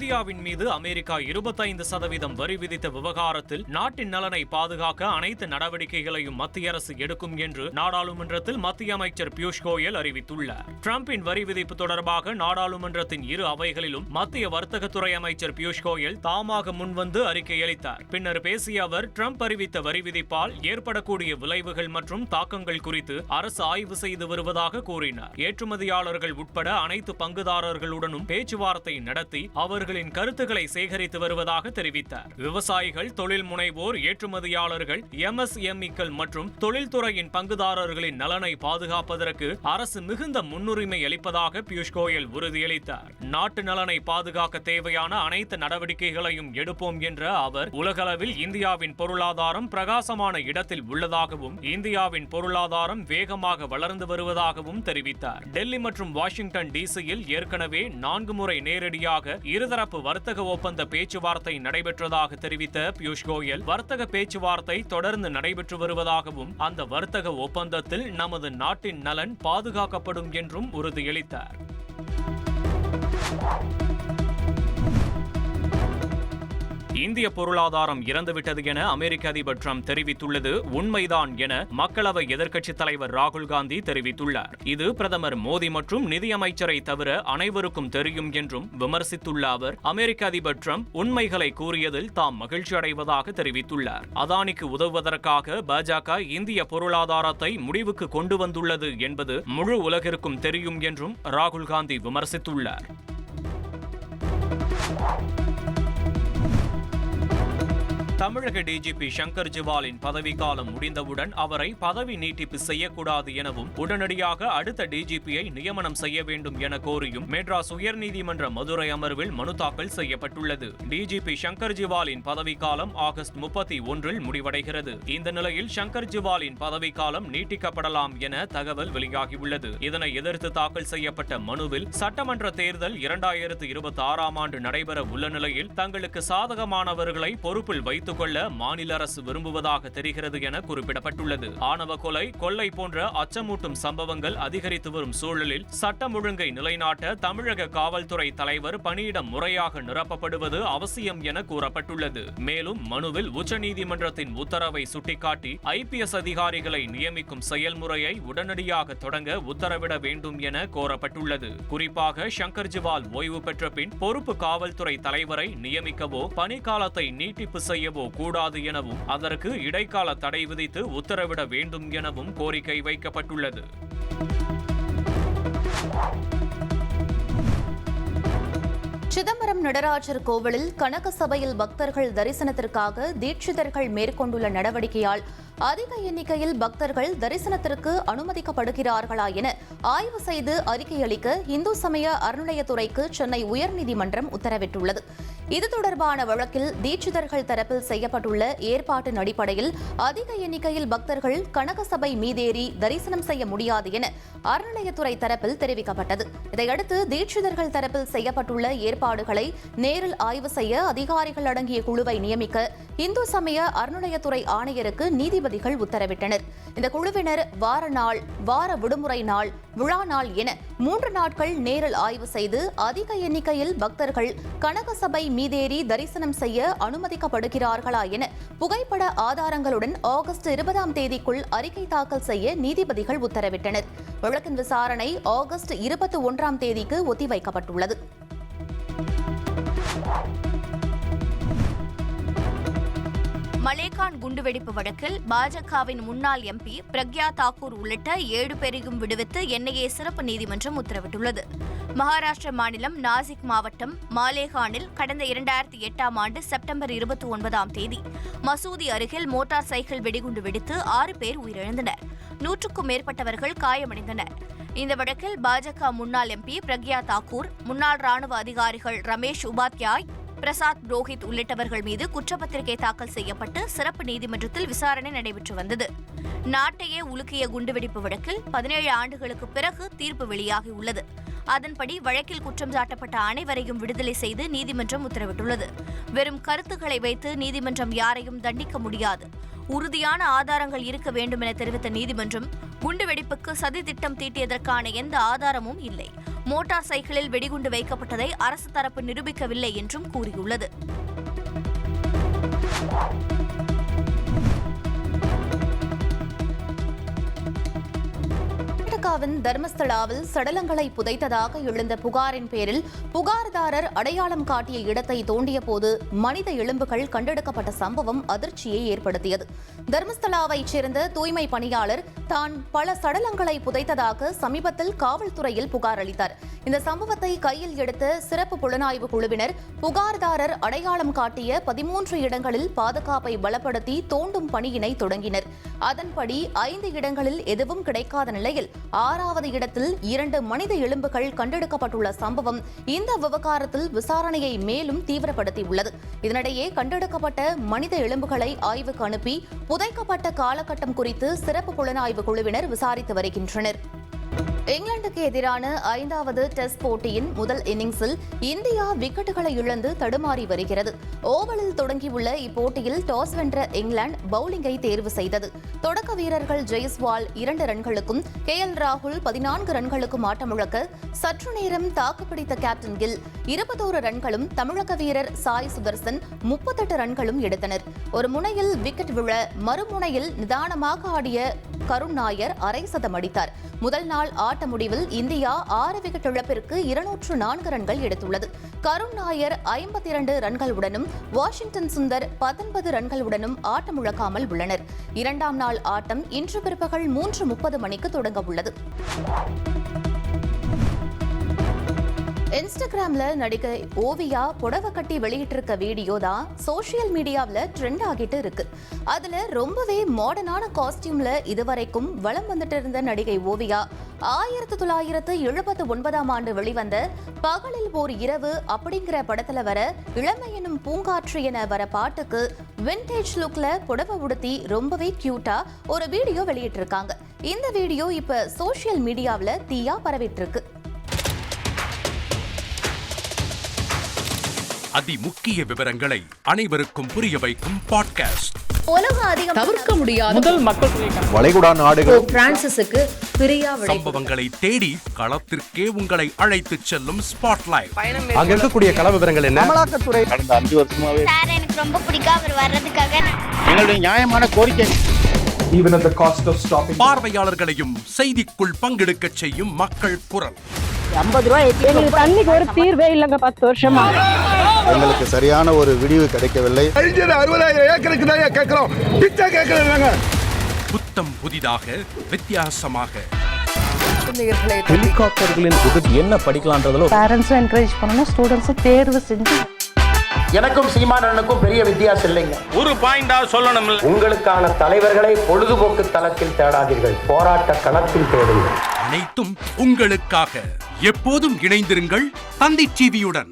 இந்தியாவின் மீது அமெரிக்கா 25% வரி விதித்த விவகாரத்தில் நாட்டின் நலனை பாதுகாக்க அனைத்து நடவடிக்கைகளையும் மத்திய அரசு எடுக்கும் என்று நாடாளுமன்றத்தில் மத்திய அமைச்சர் பியூஷ் கோயல் அறிவித்துள்ளார். டிரம்பின் வரி விதிப்பு தொடர்பாக நாடாளுமன்றத்தின் இரு அவைகளிலும் மத்திய வர்த்தகத்துறை அமைச்சர் பியூஷ் கோயல் தாமாக முன்வந்து அறிக்கை அளித்தார். பின்னர் பேசிய அவர், டிரம்ப் அறிவித்த வரி விதிப்பால் ஏற்படக்கூடிய விளைவுகள் மற்றும் தாக்கங்கள் குறித்து அரசு ஆய்வு செய்து வருவதாக கூறினார். ஏற்றுமதியாளர்கள் உட்பட அனைத்து பங்குதாரர்களுடனும் பேச்சுவார்த்தை நடத்தி அவர்களின் கருத்துக்களை சேகரித்து வருவதாக தெரிவித்தார். விவசாயிகள், தொழில் முனைவோர், ஏற்றுமதியாளர்கள், MSME-க்கள் மற்றும் தொழில்துறையின் பங்குதாரர்களின் நலனை பாதுகாப்பதற்கு அரசு மிகுந்த முன்னுரிமை அளிப்பதாக பியூஷ் கோயல் உறுதியளித்தார். நாட்டு நலனை பாதுகாக்க தேவையான அனைத்து நடவடிக்கைகளையும் எடுப்போம் என்ற அவர், உலகளவில் இந்தியாவின் பொருளாதாரம் பிரகாசமான இடத்தில் உள்ளதாகவும் இந்தியாவின் பொருளாதாரம் வேகமாக வளர்ந்து வருவதாகவும் தெரிவித்தார். டெல்லி மற்றும் வாஷிங்டன் டிசியில் ஏற்கனவே 4 முறை நேரடியாக இருதரப்பு வர்த்தக ஒப்பந்த பேச்சுவார்த்தை நடைபெற்றதாக தெரிவித்த பியூஷ் கோயல், வர்த்தக பேச்சுவார்த்தை தொடர்ந்து நடைபெற்று வருவதாகவும் அந்த வர்த்தக ஒப்பந்தத்தில் நமது நாட்டின் நலன் பாதுகாக்கப்படும் என்றும் உறுதியளித்தார். இந்திய பொருளாதாரம் இறந்துவிட்டது என அமெரிக்க அதிபர் டிரம்ப் தெரிவித்துள்ளது உண்மைதான் என மக்களவை எதிர்க்கட்சித் தலைவர் ராகுல் காந்தி தெரிவித்துள்ளார். இது பிரதமர் மோடி மற்றும் நிதியமைச்சரை தவிர அனைவருக்கும் தெரியும் என்றும் விமர்சித்துள்ள அவர், அமெரிக்க அதிபர் டிரம்ப் உண்மைகளை கூறியதில் தாம் மகிழ்ச்சி அடைவதாக தெரிவித்துள்ளார். அதானிக்கு உதவுவதற்காக பாஜக இந்திய பொருளாதாரத்தை முடிவுக்கு கொண்டு வந்துள்ளது என்பது முழு உலகிற்கும் தெரியும் என்றும் ராகுல் காந்தி விமர்சித்துள்ளார். தமிழக டிஜிபி சங்கர் ஜிவாலின் பதவிக்காலம் முடிந்தவுடன் அவரை பதவி நீட்டிப்பு செய்யக்கூடாது எனவும் உடனடியாக அடுத்த டிஜிபியை நியமனம் செய்ய வேண்டும் என கோரியும் மெட்ராஸ் உயர்நீதிமன்ற மதுரை அமர்வில் மனு தாக்கல் செய்யப்பட்டுள்ளது. டிஜிபி சங்கர் ஜிவாலின் பதவிக்காலம் ஆகஸ்ட் 31 முடிவடைகிறது. இந்த நிலையில் சங்கர் ஜிவாலின் பதவிக்காலம் நீட்டிக்கப்படலாம் என தகவல் வெளியாகியுள்ளது. இதனை எதிர்த்து தாக்கல் செய்யப்பட்ட மனுவில் சட்டமன்ற தேர்தல் 2026ஆம் ஆண்டு நடைபெற உள்ள நிலையில் தங்களுக்கு சாதகமானவர்களை பொறுப்பில் வைத்துக் கொள்ள மாநில அரசு விரும்புவதாக தெரிகிறது என குறிப்பிடப்பட்டுள்ளது. ஆணவ கொலை, கொள்ளை போன்ற அச்சமூட்டும் சம்பவங்கள் அதிகரித்து வரும் சூழலில் சட்டம் ஒழுங்கை நிலைநாட்ட தமிழக காவல்துறை தலைவர் பணியிடம் முறையாக நிரப்பப்படுவது அவசியம் என கூறப்பட்டுள்ளது. மேலும் மனுவில் உச்சநீதிமன்றத்தின் உத்தரவை சுட்டிக்காட்டி IPS அதிகாரிகளை நியமிக்கும் செயல்முறையை உடனடியாக தொடங்க உத்தரவிட வேண்டும் என கோரப்பட்டுள்ளது. குறிப்பாக சங்கர் ஜிவால் ஓய்வு பெற்ற பின் பொறுப்பு காவல்துறை தலைவரை நியமிக்கவோ பணிக்காலத்தை நீட்டிப்பு செய்யவோ கூடாது எனவும் அதற்கு இடைக்கால தடை விதித்து உத்தரவிட வேண்டும் எனவும் கோரிக்கை வைக்கப்பட்டுள்ளது. சிதம்பரம் நடராஜர் கோவிலில் கனக சபையில் பக்தர்கள் தரிசனத்திற்காக தீட்சிதர்கள் மேற்கொண்டுள்ள நடவடிக்கையால் அதிக எண்ணிக்கையில் பக்தர்கள் தரிசனத்திற்கு அனுமதிக்கப்படுகிறார்களா என ஆய்வு செய்து அறிக்கை அளிக்க இந்து சமய அறநிலையத்துறைக்கு சென்னை உயர்நீதிமன்றம் உத்தரவிட்டுள்ளது. இது தொடர்பான வழக்கில் தீட்சிதர்கள் தரப்பில் செய்யப்பட்டுள்ள ஏற்பாட்டின் அடிப்படையில் அதிக எண்ணிக்கையில் பக்தர்கள் கனக சபை மீதேறி தரிசனம் செய்ய முடியாது என அறநிலையத்துறை தரப்பில் தெரிவிக்கப்பட்டது. இதையடுத்து தீட்சிதர்கள் தரப்பில் செய்யப்பட்டுள்ள ஏற்பாடுகளை நேரில் ஆய்வு செய்ய அதிகாரிகள் அடங்கிய குழுவை நியமிக்க இந்து சமய அறநிலையத்துறை ஆணையருக்கு நீதிபதிகள் உத்தரவிட்டனர். இந்த குழுவினர் வார நாள், வார விடுமுறை நாள், விழா நாள் என 3 நாட்கள் நேரில் ஆய்வு செய்து அதிக எண்ணிக்கையில் பக்தர்கள் கனக சபை மீதேறி தரிசனம் செய்ய அனுமதிக்கப்படுகிறார்களா என புகைப்பட ஆதாரங்களுடன் ஆகஸ்ட் 20ஆம் தேதிக்குள் அறிக்கை தாக்கல் செய்ய நீதிபதிகள் உத்தரவிட்டனர். வழக்கின் விசாரணை ஆகஸ்ட் 21ஆம் தேதிக்கு ஒத்திவைக்கப்பட்டுள்ளது. மலேகான் குண்டுவெடிப்பு வழக்கில் பாஜகவின் முன்னாள் MP பிரக்யா தாக்கூர் உள்ளிட்ட 7 பேரையும் விடுவித்து NIA சிறப்பு நீதிமன்றம் உத்தரவிட்டுள்ளது. மகாராஷ்டிர மாநிலம் நாசிக் மாவட்டம் மாலேகானில் கடந்த 2008ஆம் ஆண்டு செப்டம்பர் 29ஆம் தேதி மசூதி அருகில் மோட்டார் சைக்கிள் வெடிகுண்டு வெடித்து 6 பேர் உயிரிழந்தனர். 100க்கும் மேற்பட்டவர்கள் காயமடைந்தனர். இந்த வழக்கில் பாஜக முன்னாள் MP பிரக்யா தாக்கூர், முன்னாள் ராணுவ அதிகாரிகள் ரமேஷ் உபாத்யாய், பிரசாத் புரோஹித் உள்ளிட்டவர்கள் மீது குற்றப்பத்திரிகை தாக்கல் செய்யப்பட்டு சிறப்பு நீதிமன்றத்தில் விசாரணை நடைபெற்று வந்தது. நாட்டையே உலுக்கிய குண்டுவெடிப்பு வழக்கில் 17 ஆண்டுகளுக்கு பிறகு தீர்ப்பு வெளியாகியுள்ளது. அதன்படி வழக்கில் குற்றம் சாட்டப்பட்ட அனைவரையும் விடுதலை செய்து நீதிமன்றம் உத்தரவிட்டுள்ளது. வெறும் கருத்துக்களை வைத்து நீதிமன்றம் யாரையும் தண்டிக்க முடியாது, உறுதியான ஆதாரங்கள் இருக்க வேண்டும் என தெரிவித்த நீதிமன்றம் குண்டுவெடிப்புக்கு சதி திட்டம் தீட்டியதற்கான எந்த ஆதாரமும் இல்லை. மோட்டார் சைக்கிளில் வெடிகுண்டு வைக்கப்பட்டதை அரசு தரப்பு நிரூபிக்கவில்லை என்றும் கூறியுள்ளது. கர்நாடகாவின் தர்மஸ்தலாவில் சடலங்களை புதைத்ததாக எழுந்த புகாரின் பேரில் புகார்தாரர் அடையாளம் காட்டிய இடத்தை தோண்டிய போது மனித எலும்புகள் கண்டெடுக்கப்பட்ட சம்பவம் அதிர்ச்சியை ஏற்படுத்தியது. தர்மஸ்தலாவைச் சேர்ந்த தூய்மை பணியாளர் தான் பல சடலங்களை புதைத்ததாக சமீபத்தில் காவல்துறையில் புகார் அளித்தார். இந்த சம்பவத்தை கையில் எடுத்த சிறப்பு புலனாய்வு குழுவினர் புகார்தாரர் அடையாளம் காட்டிய 13 இடங்களில் பாதுகாப்பை பலப்படுத்தி தோண்டும் பணியினை தொடங்கினர். அதன்படி 5 இடங்களில் எதுவும் கிடைக்காத நிலையில் 6வது இடத்தில் 2 மனித எலும்புகள் கண்டெடுக்கப்பட்டுள்ள சம்பவம் இந்த விவகாரத்தில் விசாரணையை மேலும் தீவிரப்படுத்தியுள்ளது. இதனிடையே கண்டெடுக்கப்பட்ட மனித எலும்புகளை ஆய்வுக்கு அனுப்பி புதைக்கப்பட்ட காலகட்டம் குறித்து சிறப்பு புலனாய்வு குழுவினர் விசாரித்து வருகின்றனர். இங்கிலாந்துக்கு எதிரான 5வது டெஸ்ட் போட்டியின் முதல் இன்னிங்ஸில் இந்தியா விக்கெட்டுகளை இழந்து தடுமாறி வருகிறது. ஓவலில் தொடங்கியுள்ள இப்போட்டியில் டாஸ் வென்ற இங்கிலாந்து பவுலிங்கை தேர்வு செய்தது. தொடக்க வீரர்கள் ஜெய்ஸ்வால் 2 ரன்களுக்கும் KL ராகுல் 14 ரன்களுக்கும் ஆட்டமிழக்க சற்று நேரம் தாக்குப்பிடித்த கேப்டன் கில் 21 ரன்களும் தமிழக வீரர் சாய் சுதர்சன் 38 ரன்களும் எடுத்தனர். ஒரு முனையில் விக்கெட் விழ மறுமுனையில் நிதானமாக ஆடிய கருண் நாயர் அரை சதம் அடித்தார். முதல் நாள் ஆட்ட முடிவில் இந்தியா 6 விக்கெட் இழப்பிற்கு 204 ரன்கள் எடுத்துள்ளது. கருண் நாயர் 52 ரன்களுடனும் வாஷிங்டன் சுந்தர் 19 ரன்களுடனும் ஆட்டமிழக்காமல் உள்ளனர். 2ஆம் நாள் ஆட்டம் இன்று பிற்பகல் 3:30 மணிக்கு தொடங்க உள்ளது. இன்ஸ்டாகிராம்ல நடிகை ஓவியா புடவை கட்டி வெளியிட்டிருக்க வீடியோ தான் சோசியல் மீடியாவில் ட்ரெண்ட் ஆகிட்டு இருக்கு. அதுல ரொம்பவே மாடர்னான காஸ்டியூம்ல இதுவரைக்கும் வலம் வந்துட்டு இருந்த நடிகை ஓவியா 1979ஆம் ஆண்டு வெளிவந்த பகலில் ஓர் இரவு அப்படிங்கிற படத்துல வர இளமை எனும் பூங்காற்று என வர பாட்டுக்கு விண்டேஜ் லுக்ல புடவை உடுத்தி ரொம்பவே கியூட்டா ஒரு வீடியோ வெளியிட்டிருக்காங்க. இந்த வீடியோ இப்ப சோசியல் மீடியாவில் தீயா பரவிட்டு இருக்கு. அதிமுக்கிய விவரங்களை அனைவருக்கும் புரிய வைக்கும் பாட்காஸ்ட். தவிர்க்க முடியாத முதல் மக்கள் வளைகுடா நாடுகள் பிரான்சிஸுக்கு பிரியா சம்பவங்களை தேடி களத்திற்கே உங்களை அழைத்துச் செல்லும் ஸ்பாட்லைட். அங்க இருக்கக்கூடிய கள விவரங்கள் என்ன? அமலாக்கத்துறை கடந்த 5 வருஷமாவே சார் எனக்கு ரொம்ப பிடிக்கும் அவர் வர்றதுக்காக எங்களுடைய நியாயமான கோரிக்கை. Even at the cost of stopping. பார்வையாளர்களையும் செய்திக்குள் பங்கெடுக்க செய்யும் மக்கள் குரல். 50 ரூபாய் எங்களுக்கு தண்ணிக்கு ஒரு தீர்வே இல்லங்க 10 வருஷமா. எங்களுக்கு சரியான ஒரு விடிவு கிடைக்கவில்லை. 60,000 ஏக்கருக்கு தான் கேக்குறோம். பிச்சை கேக்குறாங்க. புத்தம் புதிதாக வித்தியாசமாக ஹெலிகாப்டர்களின் உதவி என்ன படிக்கலான்றதுல பேரண்ட்ஸும் என்கரேஜ் பண்ணணும், ஸ்டூடெண்ட்ஸும் தேர்வு செஞ்சு. எனக்கும் சீமானனுக்கும் பெரிய வித்தியாசம் இல்லைங்க. ஒரு பாயிண்டா சொல்லணும். உங்களுக்கான தலைவர்களை பொழுதுபோக்கு தளத்தில் தேடாதீர்கள், போராட்ட களத்தில் தேடுங்கள். அனைத்தும் உங்களுக்காக. எப்போதும் இணைந்திருங்கள் தந்தி டிவியுடன்.